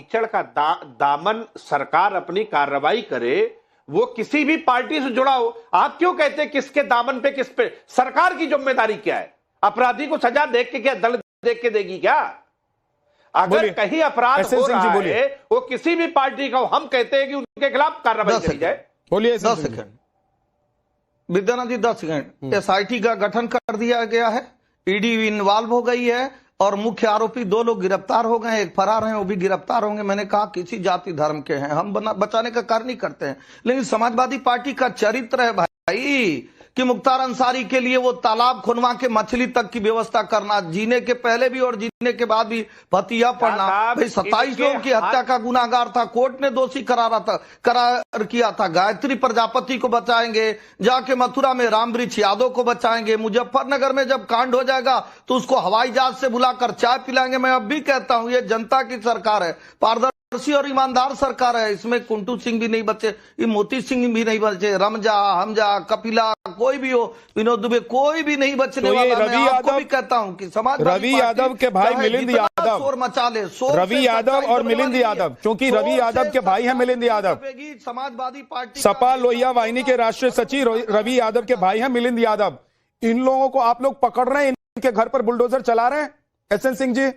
कीचड़ का दामन सरकार अपनी कार्रवाई करे, वो किसी भी पार्टी से जुड़ा हो। आप क्यों कहते हैं किसके दामन पे, किस पे? सरकार की जिम्मेदारी क्या है? अपराधी को सजा देख के क्या दंड देख के देगी क्या? अगर कहीं अपराध हो रहा है वो किसी भी पार्टी का हो, हम कहते हैं कि उनके खिलाफ कार्रवाई करी जाए। बोलिए 10 सेकंड विद्यानाथ जी, 10 सेकंड। एसआईटी का गठन कर दिया गया है, ईडी इन्वॉल्व हो गई है और मुख्य आरोपी 2 लोग गिरफ्तार हो गए हैं, एक फरार है, वो भी गिरफ्तार होंगे। मैंने कहा किसी जाति धर्म के हैं, हम बचाने का कार्य नहीं करते हैं, लेकिन समाजवादी पार्टी का चरित्र है भाई कि मुख्तार अंसारी के लिए वो तालाब खुनवा के मछली तक की व्यवस्था करना, जीने के पहले भी और जीने के बाद भी भतिया पड़ना। भाई 27 लोगों की हत्या का गुनाहगार था, कोर्ट ने दोषी करार किया था। गायत्री प्रजापति को बचाएंगे, जाके मथुरा में रामवृक्ष यादव को बचाएंगे, मुजफ्फरनगर में जब कांड हो जाएगा तो उसको हवाई जहाज से बुलाकर चाय पिलाएंगे। मैं अब भी कहता हूं ये जनता की सरकार है, पारदर्शी और ईमानदार सरकार है। इसमें कुंटू सिंह भी नहीं बचे, ये मोती सिंह भी नहीं बचे, रमजा, हमजा, कपिला, कोई भी हो, विनोद दुबे, कोई भी नहीं बचने वाला। मैं आपको भी कहता हूं कि रवि यादव के भाई मिलिंद यादव, शोर मचा ले, रवि यादव और मिलिंद यादव, क्योंकि रवि यादव के भाई हैं मिलिंद यादव, समाजवादी पार्टी सपा लोहिया वाहिनी के राष्ट्रीय सचिव रवि यादव के भाई हैं मिलिंद यादव। इन लोगों को आप लोग पकड़ रहे हैं, इनके घर पर बुलडोजर चला रहे हैं। एसएन सिंह जी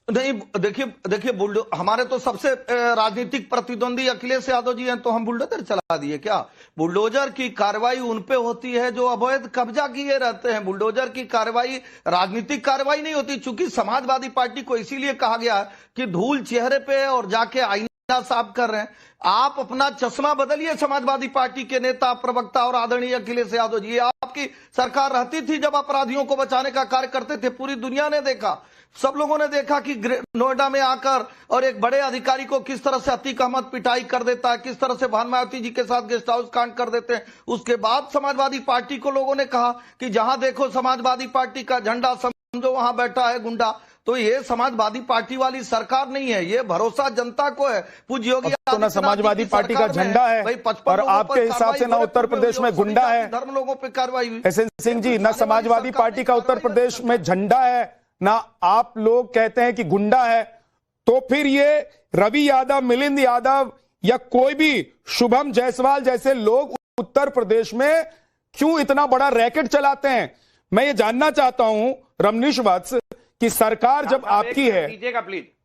नहीं, देखिए हमारे तो सबसे राजनीतिक प्रतिद्वंदी अखिलेश यादव जी हैं, तो हम बुलडोजर चला दिए क्या? बुलडोजर की कार्रवाई उन पे होती है जो अवैध कब्जा किए रहते हैं। बुलडोजर की कार्रवाई राजनीतिक कार्रवाई नहीं होती, चूंकि समाजवादी पार्टी को इसीलिए कहा गया कि धूल चेहरे पे और जाके आईना साफ कर रहे हैं। आप अपना चश्मा बदलिए, समाजवादी पार्टी के नेता, प्रवक्ता और आदरणीय अखिलेश यादव जी। आपकी सरकार रहती थी जब अपराधियों को बचाने का कार्य करते थे, पूरी दुनिया ने देखा, सब लोगों ने देखा कि नोएडा में आकर और एक बड़े अधिकारी को किस तरह से अतीक अहमद पिटाई कर देता है, किस तरह से भानु मायावती जी के साथ गेस्ट हाउस कांड कर देते हैं। उसके बाद समाजवादी पार्टी को लोगों ने कहा कि जहां देखो समाजवादी पार्टी का झंडा, समझो वहां बैठा है गुंडा। तो ये समाजवादी पार्टी वाली सरकार नहीं है, ये भरोसा जनता को है। पूज्य योगी ना समाजवादी पार्टी का झंडा है और आपके हिसाब से ना उत्तर प्रदेश में गुंडा है। धर्म लोगों पे कार्रवाई हुई। एसएन सिंह जी, ना समाजवादी पार्टी का उत्तर प्रदेश में झंडा है, ना आप लोग कहते हैं कि गुंडा है, तो फिर ये रवि यादव, मिलिंद यादव या कोई भी शुभम जायसवाल जैसे लोग उत्तर प्रदेश में क्यों इतना बड़ा रैकेट चलाते हैं? मैं ये जानना चाहता हूं रमनीश वत्स कि सरकार जब आपकी है,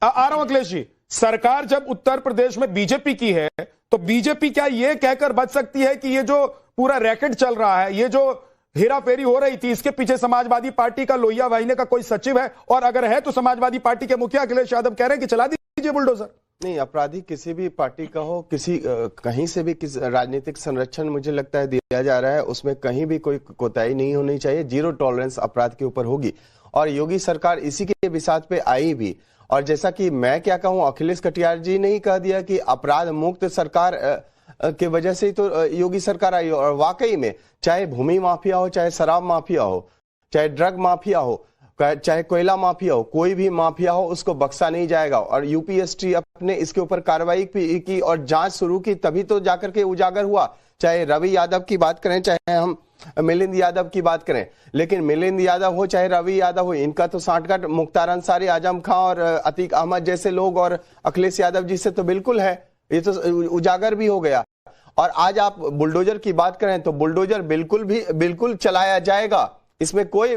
आ रहा हूं अखिलेश जी, सरकार जब उत्तर प्रदेश में बीजेपी की है तो बीजेपी क्या ये कहकर बच सकती है कि ये जो पूरा रैकेट चल रहा है, ये जो हेराफेरी हो रही थी, इसके पीछे समाजवादी पार्टी का लोहिया वाहिनी का कोई सचिव है? और अगर है तो समाजवादी पार्टी के मुखिया अखिलेश यादव कह रहे हैं कि चला दीजिए बुलडोजर। नहीं, अपराधी किसी भी पार्टी का हो, किसी कहीं से भी किस राजनीतिक संरक्षण मुझे लगता है दिया जा रहा है, उसमें कहीं भी कोई कोताही नहीं होनी चाहिए। 0 टॉलरेंस अपराध के ऊपर होगी और योगी सरकार इसी के बिसात पे आई भी। और जैसा कि मैं क्या कहूं, अखिलेश कटियार जी ने ही कह दिया कि अपराध मुक्त सरकार के वजह से ही तो योगी सरकार आई। और वाकई में चाहे भूमि माफिया हो, चाहे शराब माफिया हो, चाहे ड्रग माफिया हो, चाहे कोयला माफिया हो, कोई भी माफिया हो उसको बख्शा नहीं जाएगा। और यूपीएससी अपने इसके ऊपर कार्रवाई की और जांच शुरू की, तभी तो जाकर के उजागर हुआ। चाहे रवि यादव की बात करें, चाहे हम मिलिंद यादव की बात करें, लेकिन मिलिंद यादव हो चाहे रवि यादव हो, इनका तो सांठगांठ मुख्तार अंसारी, आजम खां और अतीक अहमद जैसे लोग और अखिलेश यादव जी से तो बिल्कुल है, ये तो उजागर भी हो गया। और आज आप बुलडोजर की बात करें तो बुलडोजर बिल्कुल चलाया जाएगा, इसमें कोई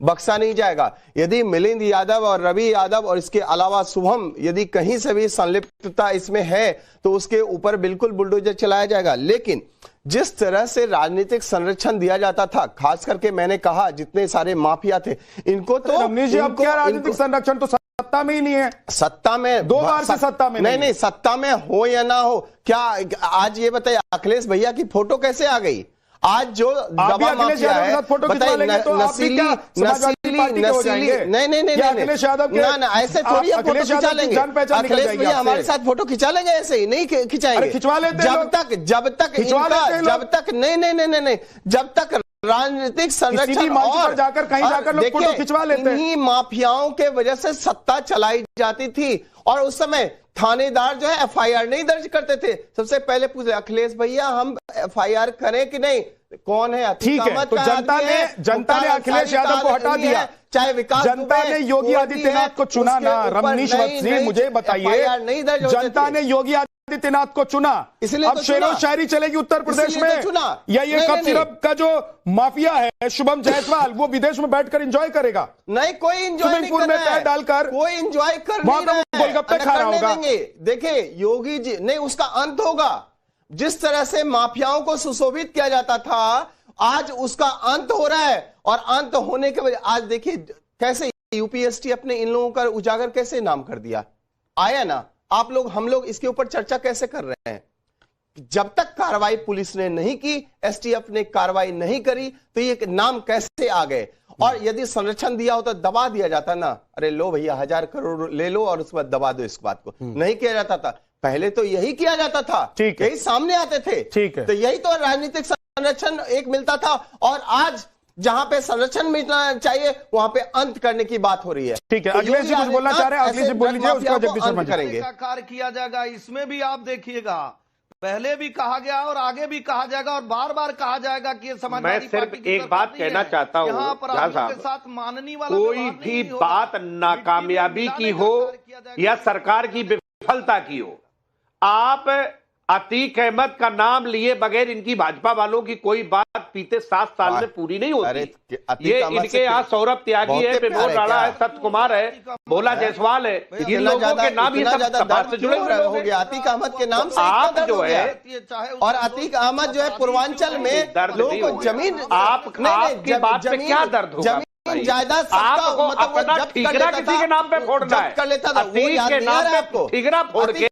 बख्शा नहीं जाएगा। यदि मिलिंद यादव और रवि यादव और इसके अलावा शुभम यदि कहीं से भी संलिप्तता इसमें है तो उसके ऊपर बिल्कुल बुलडोजर चलाया जाएगा। लेकिन जिस तरह से राजनीतिक संरक्षण दिया जाता था, खास करके मैंने कहा जितने सारे माफिया थे, इनको तो रमनीश जी, अब क्या राजनीतिक संरक्षण तो सत्ता में ही नहीं है। सत्ता में 2 बार से सत्ता में नहीं, सत्ता में हो या ना हो, क्या आज ये बताइए अखिलेश भैया की फोटो कैसे आ गई? आज जो दवा माफिया है, नसीली नहीं, ऐसे थोड़ी फोटो खिंचा लेंगे। अखिलेश भैया हमारे साथ फोटो खिंचा लेंगे, ऐसे ही नहीं खिंचाएंगे। खिंचवा लेते जब तक नहीं, जब तक राजनीतिक किसी संरक्षण भी मंच पर और जाकर कहीं जाकर लोग फोटो खिंचवा लेते हैं। इन्हीं माफियाओं के वजह से सत्ता चलाई जाती थी और उस समय थानेदार जो है एफआईआर नहीं दर्ज करते थे। सबसे पहले पूछे अखिलेश भैया हम एफआईआर करें कि नहीं, कौन है ठीक है, तो जनता ने अखिलेश यादव को हटा दिया, चाहे विकास जनता ने योगी आदित्यनाथ को चुना ना। रमनीश वत्सी मुझे बताइए, जनता ने योगी आदित्यनाथ को चुना, इसलिए अब शेरो शायरी चलेगी उत्तर प्रदेश में, या ये कप सिरप का जो माफिया है शुभम जायसवाल वो विदेश में बैठकर एंजॉय करेगा? नहीं, कोई एंजॉय नहीं कर रहा है, डालकर कोई एंजॉय कर वहां नहीं रहा है, गोलगप्पे खा रहा होगा। देखिए योगी जी नहीं, उसका अंत होगा। जिस तरह से माफियाओं को सुशोभित किया जाता था आज उसका अंत हो रहा है, और अंत होने के वजह आज देखिए कैसे यूपीएससी अपने इन लोगों का उजागर कैसे नाम कर दिया। आया ना आप लोग, हम लोग इसके ऊपर चर्चा कैसे कर रहे हैं? जब तक कार्रवाई पुलिस ने नहीं की, एसटीएफ ने कार्रवाई नहीं करी, तो ये नाम कैसे आ गए? और यदि संरक्षण दिया होता तो दबा दिया जाता ना, अरे लो भैया 1000 करोड़ ले लो और उसके बाद दबा दो इस बात को। नहीं किया जाता था, पहले तो यही किया जाता था, यही सामने आते थे, ठीक है, तो यही तो राजनीतिक संरक्षण एक मिलता था। और आज जहां पे संरक्षण मिलना चाहिए वहां पे अंत करने की बात हो रही है। ठीक है, अखिलेश जी कुछ बोलना चाह रहे हैं, अखिलेश जी बोल लीजिए, उसको जगदीश शर्मा करेंगे। कार्य किया जाएगा, इसमें भी आप देखिएगा पहले भी कहा गया और आगे भी कहा जाएगा और बार बार कहा जाएगा कि ये समाजवादी मैं सिर्फ एक बात कहना चाहता हूं, यहाँ पर के साथ माननीय वाला कोई भी बात नाकामयाबी की हो या सरकार की विफलता की हो, आप अतीक अहमद का नाम लिए बगैर इनकी भाजपा वालों की कोई बात बीते 7 साल में पूरी नहीं होती। ये इनके यहाँ सौरभ त्यागी है, विभोर राणा है, सत्य कुमार है, भोला जायसवाल है, इन लोगों के नाम ही सब समाज से जुड़े हुए हो गए। अतीक अहमद के नाम से आप जो है, और अतीक अहमद जो है पूर्वांचल में लोगों को जमीन, आपकी बात पे क्या दर्द होगा? जायदाद आपको अपना ठीकरा किसी के नाम पे फोड़ना है, कर लेता था, वो याद नहीं आ रहा है आपको? ठीकरा फोड़ के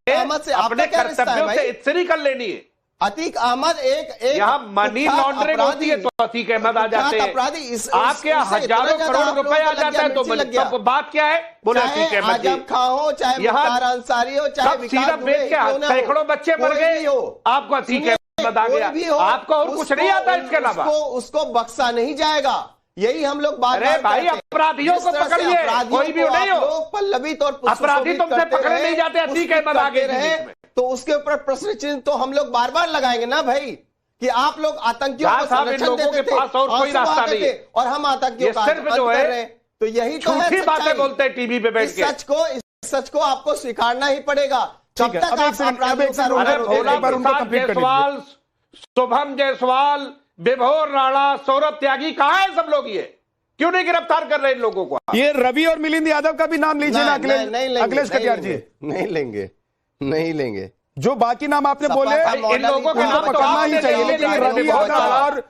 अपने कर्तव्यों से इत्सरी कर लेनी है। अतीक अहमद एक यहाँ मनी लॉन्ड्रिंग होती है तो अतीक अहमद आ जाते हैं, आपके यहाँ हजारों करोड़ रुपए आ जाता है तो बात क्या है? बोले अतीक अहमद जी, खाओ चाहे मुख्तार अंसारी हो, चाहे सीरप बेच के सैकड़ों बच्चे मर गए, आपको अतीक अहमद आ गया, आपको और कुछ नहीं आता इसके अलावा, उसको बख्शा नहीं जाएगा। यही हम लोग बात, अरे भाई अपराधियों को पकड़िए, कोई भी नहीं हो, पल्लवित और अपराधी तुमसे पकड़े नहीं जाते, अतीक अहमद आगे रहे, तो उसके ऊपर प्रश्न चिन्ह तो हम लोग बार बार लगाएंगे ना भाई, कि आप लोग आतंकियों को संरक्षण देते थे और कोई रास्ता नहीं है, और हम आतंकियों का सिर्फ जो है तो यही तो है, बातें बोलते हैं टीवी पे बैठ के। इस सच को आपको स्वीकारना ही पड़ेगा। जब तक जायसवाल, शुभम जायसवाल, विभोर राणा, सौरभ त्यागी कहाँ है सब लोग? ये क्यों नहीं गिरफ्तार कर रहे इन लोगों को? ये रवि और मिलिंद यादव का भी नाम लीजिए ना अखिलेश कटियार जी। नहीं लेंगे, नहीं लेंगे। जो बाकी नाम आपने बोले इन लोगों के नाम पकड़ना ही चाहिए, लेकिन रवि यादव और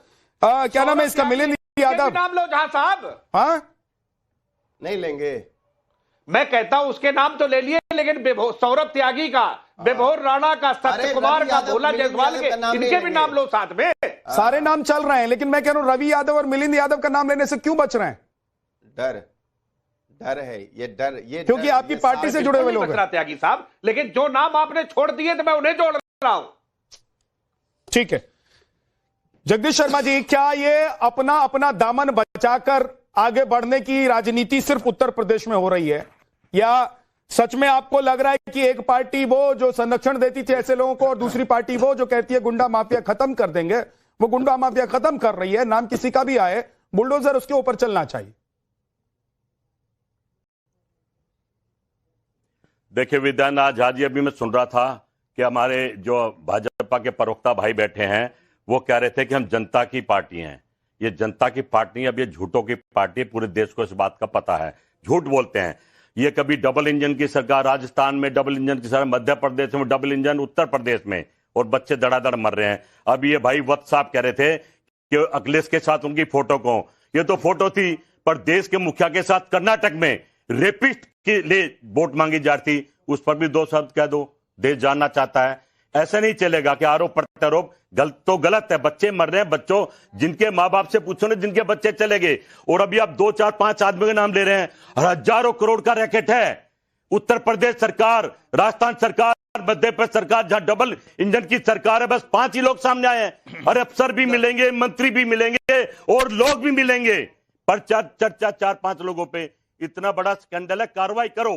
क्या नाम है इसका, मिलिंद यादव नाम लो जहां साहब। हाँ नहीं लेंगे, मैं कहता हूं उसके नाम तो ले लिए, लेकिन सौरभ त्यागी का, विभोर राणा का, सत्य कुमार का, भोला जायसवाल के, इनके भी नाम लो साथ में। सारे नाम चल रहे हैं, लेकिन मैं कह रहा हूं रवि यादव और मिलिंद यादव का नाम लेने से क्यों बच रहे हैं? डर है, ये डर, ये क्योंकि आपकी पार्टी से जुड़े हुए लोग हैं त्यागी साहब, लेकिन जो नाम आपने छोड़ दिए तो मैं उन्हें जोड़ रहा हूं। ठीक है जगदीश शर्मा जी, क्या ये अपना अपना दामन बचाकर आगे बढ़ने की राजनीति सिर्फ उत्तर प्रदेश में हो रही है, या सच में आपको लग रहा है कि एक पार्टी वो जो संरक्षण देती थी ऐसे लोगों को, और दूसरी पार्टी वो जो कहती है गुंडा माफिया खत्म कर देंगे, वो गुंडा माफिया खत्म कर रही है, नाम किसी का भी आए, बुलडोजर उसके ऊपर चलना चाहिए? देखिए विद्यान झा जी, अभी मैं सुन रहा था कि हमारे जो भाजपा के प्रवक्ता भाई बैठे हैं वो कह रहे थे कि हम जनता की पार्टी हैं। ये जनता की पार्टी, अब ये झूठों की पार्टी, पूरे देश को इस बात का पता है, झूठ बोलते हैं। ये कभी डबल इंजन की सरकार राजस्थान में, डबल इंजन की सरकार मध्य प्रदेश में, डबल इंजन उत्तर प्रदेश में, और बच्चे धड़ाधड़ मर रहे हैं। अब ये भाई वत्स साहब कह रहे थे कि अखिलेश के साथ उनकी फोटो को, ये तो फोटो थी, पर देश के मुखिया के साथ कर्नाटक में रेपिस्ट के लिए वोट मांगी जाती, उस पर भी 2 शब्द कह दो, देश जानना चाहता है। ऐसा नहीं चलेगा कि आरोप प्रत्यारोप गलत है। बच्चे मर रहे हैं, बच्चों जिनके माँ बाप से पूछो ना, जिनके बच्चे चले गए, और अभी आप 2, 4, 5 आदमी के नाम ले रहे हैं। हजारों करोड़ का रैकेट है। उत्तर प्रदेश सरकार, राजस्थान सरकार मध्य प्रदेश सरकार जहां डबल इंजन की सरकार है, बस 5 ही लोग सामने आए हैं। और अफसर भी मिलेंगे, मंत्री भी मिलेंगे और लोग भी मिलेंगे, पर चर्चा 4-5 लोगों पे। इतना बड़ा स्कैंडल है, कार्रवाई करो।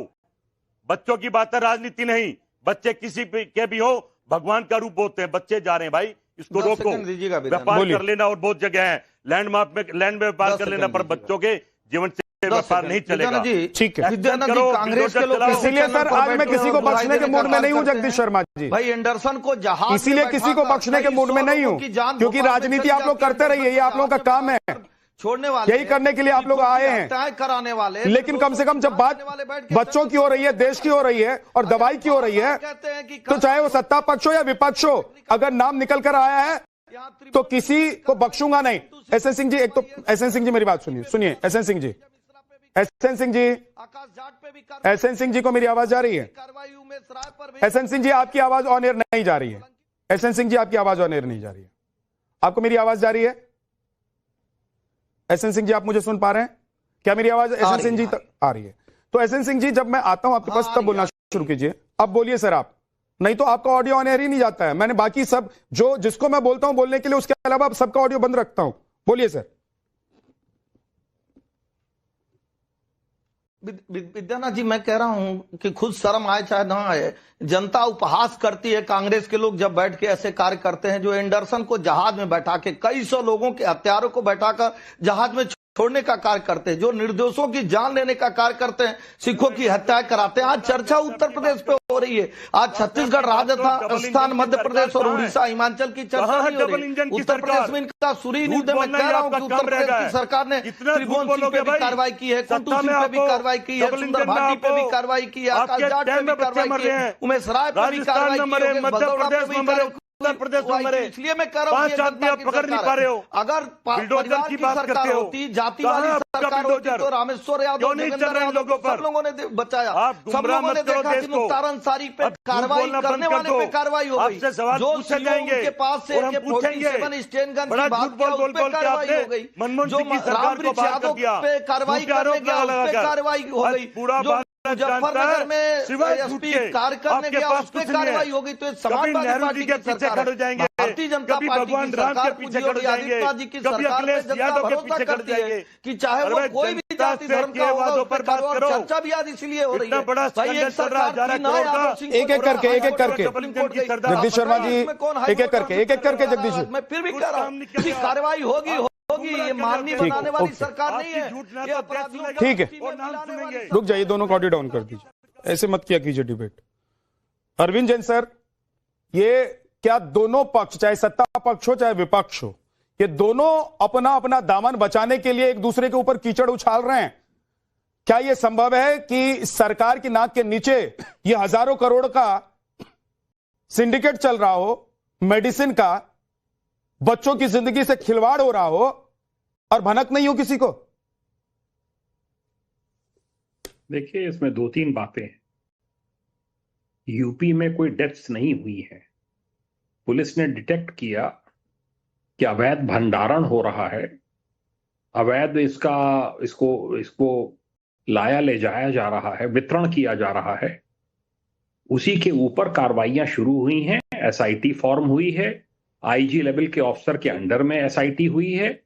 बच्चों की बात है, राजनीति नहीं। बच्चे किसी के भी हो, भगवान का रूप होते हैं। बच्चे जा रहे हैं भाई, इसको रोको। व्यापार कर लेना और बहुत जगह है, लैंड में व्यापार कर लेना, पर बच्चों के जीवन से व्यापार नहीं चलेगा। ठीक है, कांग्रेस के लोग, इसीलिए सर आज मैं किसी को बख्शने के मूड में नहीं हूं जगदीश शर्मा जी। भाई एंडरसन को जहाज, इसीलिए किसी को बख्शने के मूड में नहीं हूं, क्योंकि राजनीति आप लोग करते रहिए, ये आप लोगों का काम है, छोड़ने वाले, यही करने के लिए आप लोग आए हैं, कराने वाले। लेकिन कम से कम जब बात बच्चों की हो रही है, देश की हो रही है और दवाई की हो रही है, तो चाहे वो सत्ता पक्ष हो या विपक्ष हो, अगर नाम निकल कर आया है तो किसी को बख्शूंगा नहीं। एसएन सिंह जी, एक तो एसएन सिंह जी मेरी बात सुनिए, SN Singh ji, SN Singh ji, SN Singh ji को मेरी आवाज जा रही है? एसएन सिंह जी आपकी आवाज ऑन एयर नहीं जा रही है। एसएन सिंह जी आपकी आवाज ऑन एयर नहीं जा रही है। आपको मेरी आवाज जा रही है? एसएन सिंह जी आप मुझे सुन पा रहे हैं क्या? मेरी आवाज एसएन सिंह जी तक आ रही है? तो एसएन सिंह जी जब मैं आता हूं आपके पास तब बोलना शुरू कीजिए। अब बोलिए सर आप, नहीं तो आपका ऑडियो ऑन एयर ही नहीं जाता है। मैंने बाकी सब जो जिसको मैं बोलता हूं बोलने के लिए, उसके अलावा अब सबका ऑडियो बंद रखता हूं। बोलिए सर। विद्यानाथ जी, मैं कह रहा हूं कि खुद शर्म आए चाहे ना आए, जनता उपहास करती है। कांग्रेस के लोग जब बैठ के ऐसे कार्य करते हैं, जो एंडरसन को जहाज में बैठा के, कई सौ लोगों के हत्यारों को बैठाकर जहाज में छोड़ने का कार्य करते हैं, जो निर्दोषों की जान लेने का कार्य करते हैं, सिखों की हत्या कराते हैं। आज चर्चा उत्तर प्रदेश पे हो रही है, आज छत्तीसगढ़, राजस्थान, मध्य प्रदेश और उड़ीसा, हिमाचल की चर्चा नहीं हो रही। उत्तर प्रदेश में इनका सुरी नहीं है। मैं कह रहा हूं कि उत्तर प्रदेश की सरकार ने त्रिभुवन सिंह पे भी कार्रवाई की है, कुंटू सिंह पे भी कार्रवाई की है, सुंदर भाटी पे भी कार्रवाई की है, आकाश जाट पे भी कार्रवाई की है, उमेश राय पे भी कार्रवाई की है, भदौड़ा पे भी कार्रवाई। उत्तर प्रदेश में मरे, इसलिए मैं कह रहा हूं 5 आदमी आप पकड़ नहीं पा रहे हो। अगर परिवार की बात करते होती, जाति वाली सरकार होती, तो रामेश्वर यादव, देवेंद्र यादव, सब लोगों ने बचाया। सब लोगों ने देखा कि मुख्तार अंसारी पे कार्रवाई करने वाले पे कार्रवाई हो गई, जो उनके पास से AK-47 स्टेन गन की बात किया, उस पे कार्रवाई हो गई, जो रामवृक्ष यादव पे कार्रवाई करने गया, उस पे कार्रवाई हो गई, जो मुजफ्फरनगर में एसपी कार्य करने गया, उस पे कार्रवाई हो गई। तो समाजवादी पार्टी की सरकार है, भारतीय जनता पार्टी की सरकार, योगी आदित्यनाथ जी की सरकार पे जनता भरोसा करती है कि चाहे वो कोई भी जाति धर्म का होगा, उस पर कार्रवाई, चर्चा भी आज इसलिए हो रही है। भाई एक सरकार एक एक करके जगदीश शर्मा जी, एक एक करके जगदीश, मैं फिर भी कह रहा हूँ कि कार्रवाई होगी, ये माननीय बनाने वाली सरकार नहीं है, ये अपराधियों। ठीक है, रुक जाइए, दोनों को ऑडियो डाउन कर दीजिए, ऐसे मत किया कीजिए डिबेट। अरविंद जैन सर, ये क्या दोनों पक्ष, चाहे सत्ता पक्ष हो चाहे विपक्ष हो, ये दोनों अपना अपना दामन बचाने के लिए एक दूसरे के ऊपर कीचड़ उछाल रहे हैं? क्या यह संभव है कि सरकार की नाक के नीचे ये हजारों करोड़ का सिंडिकेट चल रहा हो, मेडिसिन का, बच्चों की जिंदगी से खिलवाड़ हो रहा हो और भनक नहीं हो किसी को? देखिए, इसमें 2-3 बातें हैं। यूपी में कोई डेथ्स नहीं हुई है। पुलिस ने डिटेक्ट किया कि अवैध भंडारण हो रहा है, अवैध इसको लाया ले जाया जा रहा है, वितरण किया जा रहा है। उसी के ऊपर कार्रवाइयां शुरू हुई हैं, SIT फॉर्म हुई है, IG लेवल के ऑफिसर के अंडर में SIT हुई है।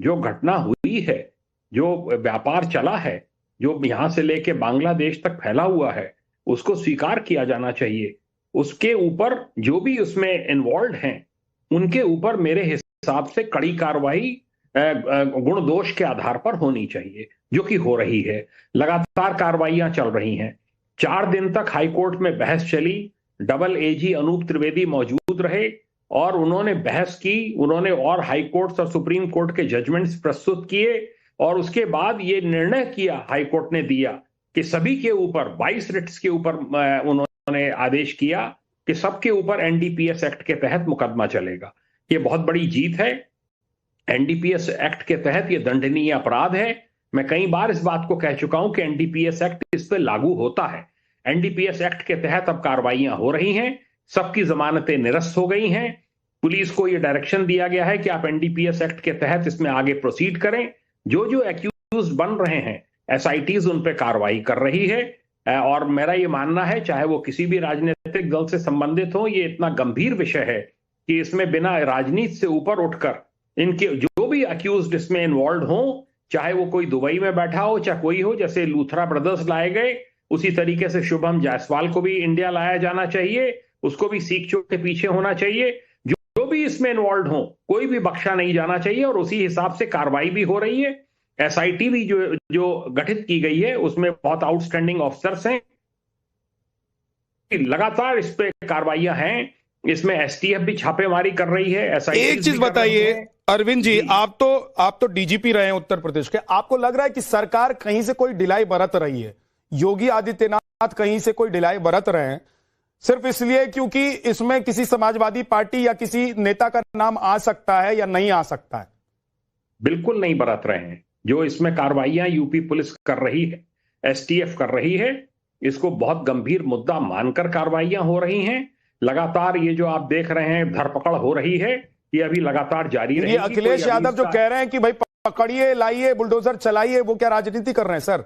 जो घटना हुई है, जो व्यापार चला है, जो यहां से लेके बांग्लादेश तक फैला हुआ है, उसको स्वीकार किया जाना चाहिए। उसके ऊपर जो भी उसमें इन्वॉल्व हैं, उनके ऊपर मेरे हिसाब से कड़ी कार्रवाई गुण दोष के आधार पर होनी चाहिए, जो कि हो रही है। लगातार कार्रवाइयां चल रही हैं। 4 दिन तक हाईकोर्ट में बहस चली। डबल AG अनूप त्रिवेदी मौजूद रहे और उन्होंने बहस की, उन्होंने और हाई कोर्ट और सुप्रीम कोर्ट के जजमेंट्स प्रस्तुत किए और उसके बाद ये निर्णय किया, हाई कोर्ट ने दिया कि सभी के ऊपर 22 रिट्स के ऊपर उन्होंने आदेश किया कि सबके ऊपर NDPS एक्ट के तहत मुकदमा चलेगा। ये बहुत बड़ी जीत है। NDPS एक्ट के तहत ये दंडनीय अपराध है। मैं कई बार इस बात को कह चुका हूं कि NDPS एक्ट इस पर लागू होता है। NDPS एक्ट के तहत अब कार्रवाइयां हो रही हैं, सबकी जमानतें निरस्त हो गई हैं। पुलिस को यह डायरेक्शन दिया गया है कि आप NDPS एक्ट के तहत इसमें आगे प्रोसीड करें। जो एक्यूज बन रहे हैं, SITs उन पे कार्रवाई कर रही है और मेरा ये मानना है, चाहे वो किसी भी राजनीतिक राजनीतिक दल से संबंधित हो, ये इतना गंभीर विषय है कि इसमें बिना राजनीति से ऊपर उठकर इनके जो भी अक्यूज्ड इसमें इन्वॉल्व हो, चाहे वो कोई दुबई में बैठा हो, चाहे कोई हो, जैसे लूथरा ब्रदर्स लाए गए, उसी तरीके से शुभम जायसवाल को भी इंडिया लाया जाना चाहिए, उसको भी सीख चोट के पीछे होना चाहिए। जो भी इसमें इन्वॉल्व हो, कोई भी बख्शा नहीं जाना चाहिए, और उसी हिसाब से कार्रवाई भी हो रही है। एसआईटी भी जो गठित की गई है, उसमें बहुत आउटस्टैंडिंग ऑफिसर्स हैं, लगातार इस पे कार्रवाइयां हैं। इसमें एसटीएफ भी छापेमारी कर रही है। एक चीज बताइए अरविंद जी, आप तो डीजीपी रहे हैं उत्तर प्रदेश के, आपको लग रहा है कि सरकार कहीं से कोई ढिलाई बरत रही है? योगी आदित्यनाथ कहीं से कोई ढिलाई बरत रहे हैं सिर्फ इसलिए क्योंकि इसमें किसी समाजवादी पार्टी या किसी नेता का नाम आ सकता है या नहीं आ सकता है? बिल्कुल नहीं बरत रहे हैं। जो इसमें कार्रवाइयां यूपी पुलिस कर रही है, एसटीएफ कर रही है, इसको बहुत गंभीर मुद्दा मानकर कार्रवाइयां हो रही हैं। लगातार ये जो आप देख रहे हैं धरपकड़ हो रही है, ये अभी लगातार जारी रहेगी। ये अखिलेश यादव जो कह रहे हैं कि भाई पकड़िए, लाइए, बुलडोजर चलाइए, वो क्या राजनीति कर रहे हैं सर?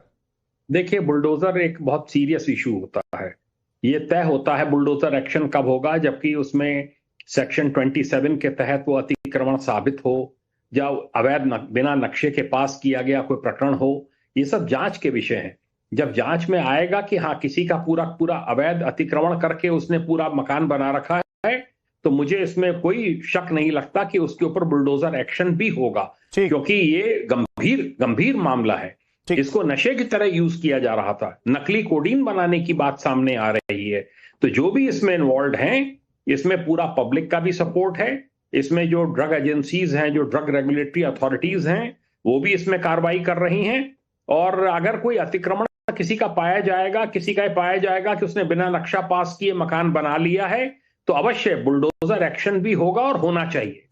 देखिए, बुलडोजर एक बहुत सीरियस इशू होता है। ये तय होता है बुलडोजर एक्शन कब होगा, जबकि उसमें सेक्शन 27 के तहत वो अतिक्रमण साबित हो, या अवैध बिना नक्शे के पास किया गया कोई प्रकरण हो। ये सब जांच के विषय हैं। जब जांच में आएगा कि हाँ किसी का पूरा अवैध अतिक्रमण करके उसने पूरा मकान बना रखा है, तो मुझे इसमें कोई शक नहीं लगता कि उसके ऊपर बुलडोजर एक्शन भी होगा, क्योंकि ये गंभीर मामला है। इसको नशे की तरह यूज किया जा रहा था, नकली कोडीन बनाने की बात सामने आ रही है। तो जो भी इसमें इन्वॉल्व हैं, इसमें पूरा पब्लिक का भी सपोर्ट है। इसमें जो ड्रग एजेंसीज हैं, जो ड्रग रेगुलेटरी अथॉरिटीज हैं, वो भी इसमें कार्रवाई कर रही हैं। और अगर कोई अतिक्रमण किसी का पाया जाएगा कि उसने बिना नक्शा पास किए मकान बना लिया है, तो अवश्य बुलडोजर एक्शन भी होगा और होना चाहिए।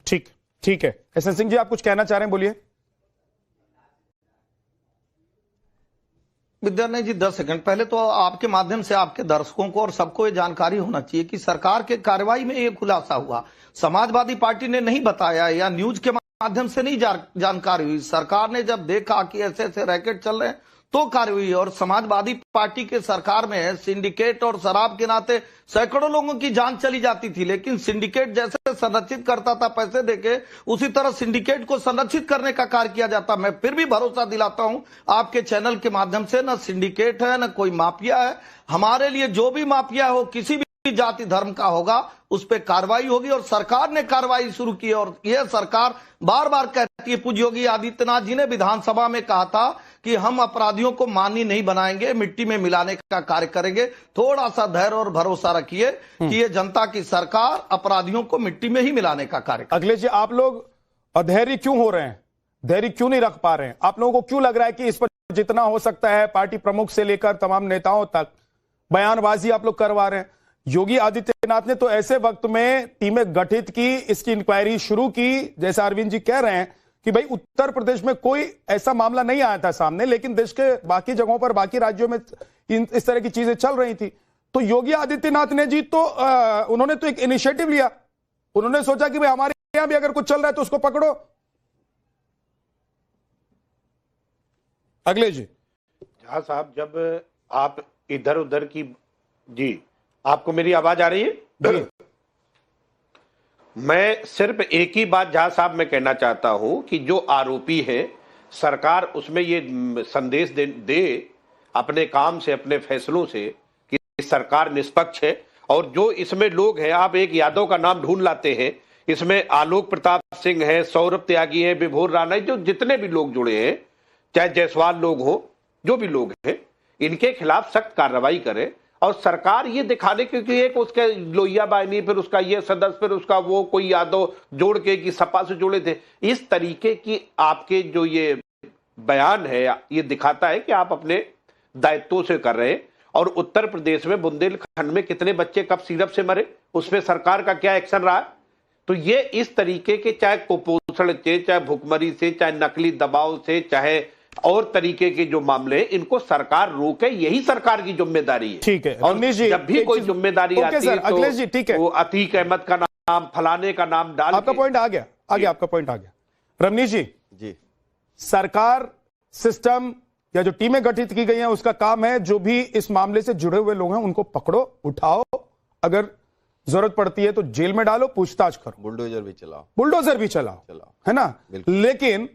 ठीक है। एस एन सिंह जी, आप कुछ कहना चाह रहे हैं, बोलिए। विद्यानंद जी 10 सेकंड पहले तो आपके माध्यम से आपके दर्शकों को और सबको ये जानकारी होना चाहिए कि सरकार के कार्रवाई में ये खुलासा हुआ, समाजवादी पार्टी ने नहीं बताया या न्यूज के माध्यम से नहीं जानकारी हुई। सरकार ने जब देखा कि ऐसे ऐसे रैकेट चल रहे हैं तो कार्रवाई। और समाजवादी पार्टी के सरकार में सिंडिकेट और शराब के नाते सैकड़ों लोगों की जान चली जाती थी, लेकिन सिंडिकेट जैसे संरक्षित करता था पैसे देके, उसी तरह सिंडिकेट को संरक्षित करने का कार्य किया जाता। मैं फिर भी भरोसा दिलाता हूं आपके चैनल के माध्यम से, न सिंडिकेट है न कोई माफिया है। हमारे लिए जो भी माफिया हो, किसी भी जाति धर्म का होगा, उस पर कार्रवाई होगी। और सरकार ने कार्रवाई शुरू की, और यह सरकार बार बार कहती है। पूज्य योगी आदित्यनाथ जी ने विधानसभा में कहा था कि हम अपराधियों को माननीय नहीं बनाएंगे, मिट्टी में मिलाने का कार्य करेंगे। थोड़ा सा धैर्य और भरोसा रखिए कि ये जनता की सरकार अपराधियों को मिट्टी में ही मिलाने का कार्य। अखिलेश जी, आप लोग अधैर्य क्यों हो रहे हैं? धैर्य क्यों नहीं रख पा रहे हैं? आप लोगों को क्यों लग रहा है कि इस पर जितना हो सकता है पार्टी प्रमुख से लेकर तमाम नेताओं तक बयानबाजी आप लोग करवा रहे हैं? योगी आदित्यनाथ ने तो ऐसे वक्त में टीमें गठित की, इसकी इंक्वायरी शुरू की, जैसा अरविंद जी कह रहे हैं कि भाई उत्तर प्रदेश में कोई ऐसा मामला नहीं आया था सामने, लेकिन देश के बाकी जगहों पर, बाकी राज्यों में इस तरह की चीजें चल रही थी। तो योगी आदित्यनाथ ने जी तो उन्होंने तो एक इनिशिएटिव लिया। उन्होंने सोचा कि भाई हमारे यहां भी अगर कुछ चल रहा है तो उसको पकड़ो। अखिलेश जी। झा साहब, जब आप इधर उधर की, जी आपको मेरी आवाज आ रही है? मैं सिर्फ एक ही बात झा साहब मैं कहना चाहता हूं कि जो आरोपी है, सरकार उसमें ये संदेश दे अपने काम से, अपने फैसलों से, कि सरकार निष्पक्ष है। और जो इसमें लोग हैं, आप एक यादव का नाम ढूंढ लाते हैं, इसमें आलोक प्रताप सिंह है, सौरभ त्यागी है, विभोर राणा, जो जितने भी लोग जुड़े हैं, चाहे जायसवाल लोग हो, जो भी लोग हैं, इनके खिलाफ सख्त कार्रवाई करे। और सरकार ये दिखाने, क्योंकि एक उसके लोहिया बाहिनी, फिर उसका ये सदस्य, फिर उसका वो कोई यादव जोड़ के कि सपा से जुड़े थे, इस तरीके की आपके जो ये बयान है, ये दिखाता है कि आप अपने दायित्वों से कर रहे हैं। और उत्तर प्रदेश में बुंदेलखंड में कितने बच्चे कब सिरप से मरे, उसमें सरकार का क्या एक्शन रहा है? तो ये इस तरीके के, चाहे कुपोषण से, चाहे भुखमरी से, चाहे नकली दबाव से, चाहे और तरीके के जो मामले हैं, इनको सरकार रोके, यही सरकार की जिम्मेदारी है। ठीक है। और जब भी कोई जिम्मेदारी आती है तो अखिलेश जी, ठीक है, वो अतीक अहमद का नाम, फलाने का नाम डाल, आपका पॉइंट आ गया, आपका पॉइंट आ गया। रमनीश जी, सरकार, सिस्टम या जो टीमें गठित की गई हैं, उसका काम है जो भी इस मामले से जुड़े हुए लोग हैं उनको पकड़ो, उठाओ, अगर जरूरत पड़ती है तो जेल में डालो, पूछताछ करो, बुलडोजर भी चलाओ, बुलडोजर भी चलाओ, है ना। लेकिन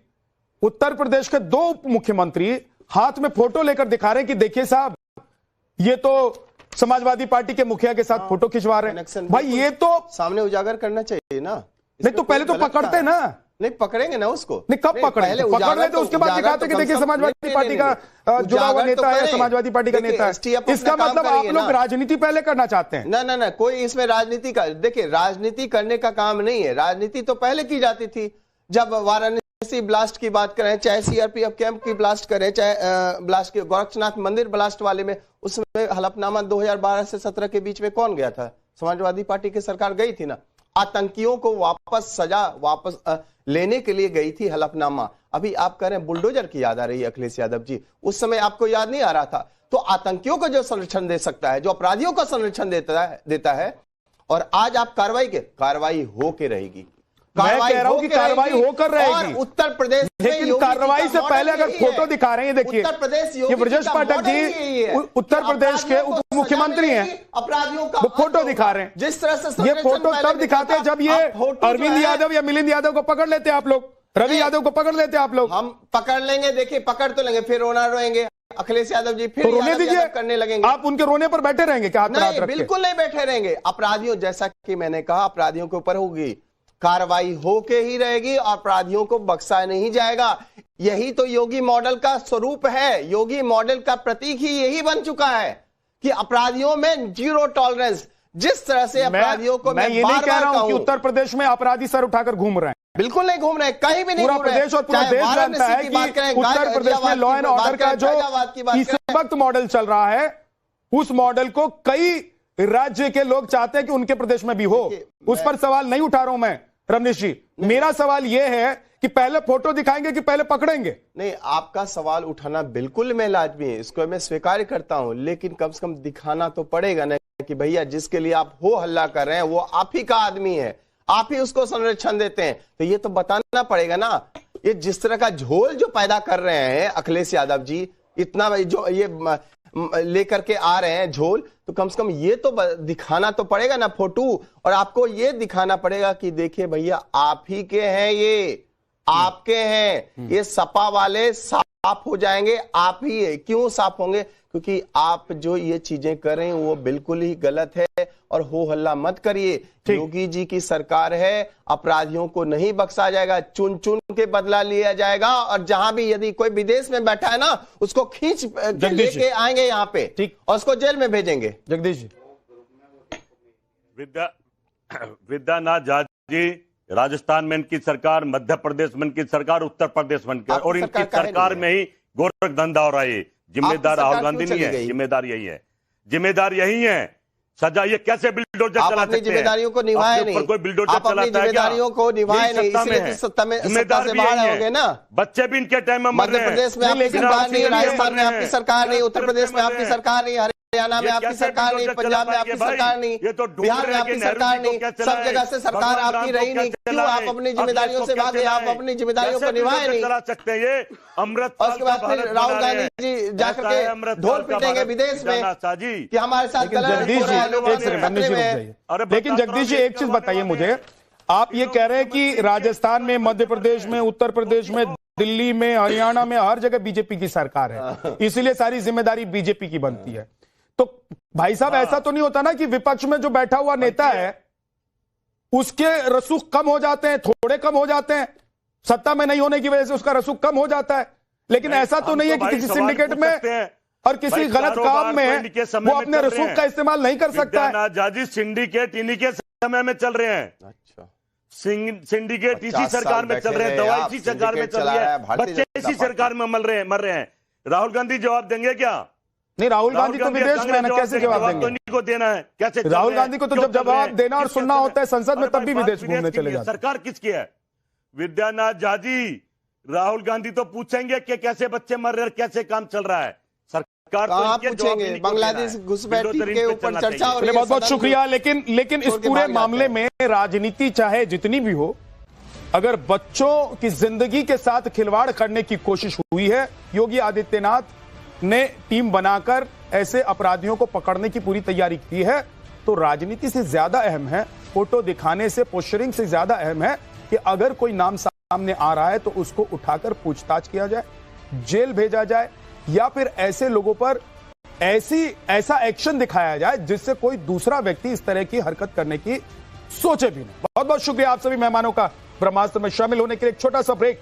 उत्तर प्रदेश के 2 उप मुख्यमंत्री हाथ में फोटो लेकर दिखा रहे हैं कि देखिए साहब, ये तो समाजवादी पार्टी के मुखिया के साथ फोटो खिंचवा रहे हैं। भाई ये तो सामने उजागर करना चाहिए ना। नहीं तो पहले तो पकड़ते ना। नहीं पकड़ेंगे ना उसको। नहीं कब पकड़ेंगे? पकड़ लेते उसके बाद दिखाते कि देखिए समाजवादी पार्टी का जुड़ा हुआ नेता है, समाजवादी पार्टी का नेता है। इसका मतलब आप लोग राजनीति पहले करना चाहते हैं? ना ना ना, कोई इसमें राजनीति का, देखिए राजनीति करने का काम नहीं है। राजनीति तो पहले की जाती थी, जब वाराणसी ब्लास्ट की बात करें, चाहे सीआरपीएफ कैंप की ब्लास्ट करें, चाहे ब्लास्ट के गोरक्षनाथ मंदिर ब्लास्ट वाले में, उसमें हलफनामा 2012 से 17 के बीच में कौन गया था? समाजवादी पार्टी की सरकार गई थी ना। आतंकियों को वापस सजा लेने के लिए गई थी हलफनामा। अभी आप कह रहे हैं बुलडोजर की याद आ रही है अखिलेश यादव जी, उस समय आपको याद नहीं आ रहा था। तो आतंकियों को जो संरक्षण दे सकता है, जो अपराधियों को संरक्षण देता है, और आज आप कार्रवाई होके रहेगी। मैं कह रहा हूं कि कार्रवाई होकर रहेगी उत्तर प्रदेश में, लेकिन कार्रवाई से पहले अगर फोटो दिखा रहे हैं, देखिए उत्तर प्रदेश, ये ब्रजेश पाठक जी उत्तर प्रदेश के उप मुख्यमंत्री हैं, अपराधियों का वो फोटो दिखा रहे हैं। जिस तरह से ये फोटो तब दिखाते हैं जब ये अरविंद यादव या मिलिंद यादव को पकड़ लेते हैं आप लोग, रवि यादव को पकड़ लेते हैं आप लोग। हम पकड़ लेंगे, देखिए पकड़ तो लेंगे, फिर रोएंगे अखिलेश यादव जी, फिर तो रोने दीजिए, करने लगेंगे। आप उनके रोने पर बैठे रहेंगे क्या? नहीं, बिल्कुल नहीं बैठे रहेंगे। अपराधियों, जैसा कि मैंने कहा, अपराधियों के ऊपर होगी कार्रवाई, होके ही रहेगी, अपराधियों को बख्शा नहीं जाएगा। यही तो योगी मॉडल का स्वरूप है। योगी मॉडल का प्रतीक ही यही बन चुका है कि अपराधियों में जीरो टॉलरेंस। जिस तरह से अपराधियों को मैं ये नहीं कह रहा हूं कि उत्तर प्रदेश में अपराधी सर उठाकर घूम रहे हैं, बिल्कुल नहीं घूम रहे, कहीं भी नहीं। पूरा प्रदेश और पूरा देश जानता है कि उत्तर प्रदेश में लॉ एंड ऑर्डर का जो इस वक्त मॉडल चल रहा है, उस मॉडल को कई राज्य के लोग चाहते हैं कि उनके प्रदेश में भी हो। उस पर सवाल नहीं उठा रहा हूं मैं रमनीश जी, मेरा सवाल यह है कि पहले फोटो दिखाएंगे कि पहले पकड़ेंगे? नहीं, आपका सवाल उठाना बिल्कुल मैं लाजमी है, इसको मैं स्वीकार करता हूं, लेकिन कम से कम दिखाना तो पड़ेगा ना कि भैया जिसके लिए आप हो हल्ला कर रहे हैं वो आप ही का आदमी है, आप ही उसको संरक्षण देते हैं। तो ये तो बताना पड़ेगा ना। ये जिस तरह का झोल जो पैदा कर रहे हैं अखिलेश यादव जी, इतना जो ये लेकर के आ रहे हैं झोल, तो कम से कम ये तो दिखाना तो पड़ेगा ना फोटो, और आपको ये दिखाना पड़ेगा कि देखिए भैया आप ही के हैं, ये आपके हैं, ये सपा वाले साफ हो जाएंगे, आप ही है। क्यों साफ होंगे? क्योंकि आप जो ये चीजें कर रहे हैं वो बिल्कुल ही गलत है, और हो हल्ला मत करिए। योगी जी की सरकार है, अपराधियों को नहीं बख्शा जाएगा, चुन चुन के बदला लिया जाएगा, और जहां भी यदि कोई विदेश में बैठा है ना, उसको खींच लेके आएंगे यहाँ पे, ठीक, और उसको जेल में भेजेंगे। जगदीश जी, विद्यानाथ झा जी, राजस्थान में इनकी सरकार, मध्य प्रदेश में इनकी सरकार, उत्तर प्रदेश में इनकी, और इनकी सरकार में ही गोरख धंधा हो रहा है। जिम्मेदार राहुल गांधी नहीं है, जिम्मेदार यही है, जिम्मेदार यही है। सजा ये कैसे बिल्डोजर चला सकते हैं? जिम्मेदारियों को निभाए नहीं, कोई बिल्डोजर चलाता है क्या? जिम्मेदारियों को निभाए नहीं, इसलिए सत्ता से बाहर हो गए ना। बच्चे भी इनके टाइम में मर रहे हैं। मध्य प्रदेश में आपकी सरकार नहीं, राजस्थान में आपकी सरकार नहीं, उत्तर प्रदेश में आपकी सरकार नहीं, हरियाणा में आपकी सरकार नहीं, पंजाब में आपकी सरकार नहीं, बिहार में आपकी सरकार नहीं, सब जगह से सरकार आपकी रही नहीं। क्यों आप अपनी जिम्मेदारियों से भागे? आप अपनी जिम्मेदारियों को निभाए नहीं। चला सकते हैं ये अमृत। उसके बाद फिर राहुल गांधी जी जाकर के ढोल पीटेंगे विदेश में कि हमारे साथ लेकिन जगदीश जी एक चीज बताइए मुझे, आप ये कह रहे हैं कि राजस्थान में, मध्य प्रदेश में, उत्तर प्रदेश में, दिल्ली में, हरियाणा में, हर जगह बीजेपी की सरकार है, इसलिए सारी जिम्मेदारी बीजेपी की बनती है। तो भाई साहब ऐसा तो नहीं होता ना कि विपक्ष में जो बैठा हुआ नेता है उसके रसूख कम हो जाते हैं, थोड़े कम हो जाते हैं, सत्ता में नहीं होने की वजह से उसका रसूख कम हो जाता है। लेकिन ऐसा तो नहीं है कि किसी सिंडिकेट में और किसी गलत काम में वो अपने रसूख का इस्तेमाल नहीं कर सकता है। जाजी सिंडिकेट इन्हीं के समय में चल रहे हैं। अच्छा, सिंडिकेट इसी सरकार में चल रहे हैं, दवाई इसी सरकार में चल रही है, बच्चे इसी सरकार में मर रहे हैं। राहुल गांधी जवाब देंगे क्या? नहीं, राहुल गांधी तो विदेश में है ना, कैसे जवाब देंगे? इन्हीं को देना है। कैसे राहुल गांधी को तो जब जवाब देना और सुनना होता है संसद में, तब भी विदेश घूमने चले जाते हैं। सरकार किसकी है? विद्यानाथ झा जी, राहुल गांधी तो पूछेंगे कि कैसे बच्चे मर रहे हैं, कैसे काम चल रहा है। सरकार तो पूछेंगे। बांग्लादेश घुसपैठी के ऊपर चर्चा हो रही है। बहुत बहुत शुक्रिया। लेकिन इस पूरे मामले में राजनीति चाहे जितनी भी हो, अगर बच्चों की जिंदगी के साथ खिलवाड़ करने की कोशिश हुई है, योगी आदित्यनाथ ने टीम बनाकर ऐसे अपराधियों को पकड़ने की पूरी तैयारी की है, तो तो राजनीति से ज्यादा अहम है, फोटो दिखाने से, पोस्टरिंग से ज्यादा अहम है कि अगर कोई नाम सामने आ रहा है तो उसको उठाकर पूछताछ किया जाए, जेल भेजा जाए, या फिर ऐसे लोगों पर ऐसा एक्शन दिखाया जाए जिससे कोई दूसरा व्यक्ति इस तरह की हरकत करने की सोचे भी नहीं। बहुत बहुत शुक्रिया आप सभी मेहमानों का ब्रह्मास्त्र में शामिल होने के लिए। एक छोटा सा ब्रेक,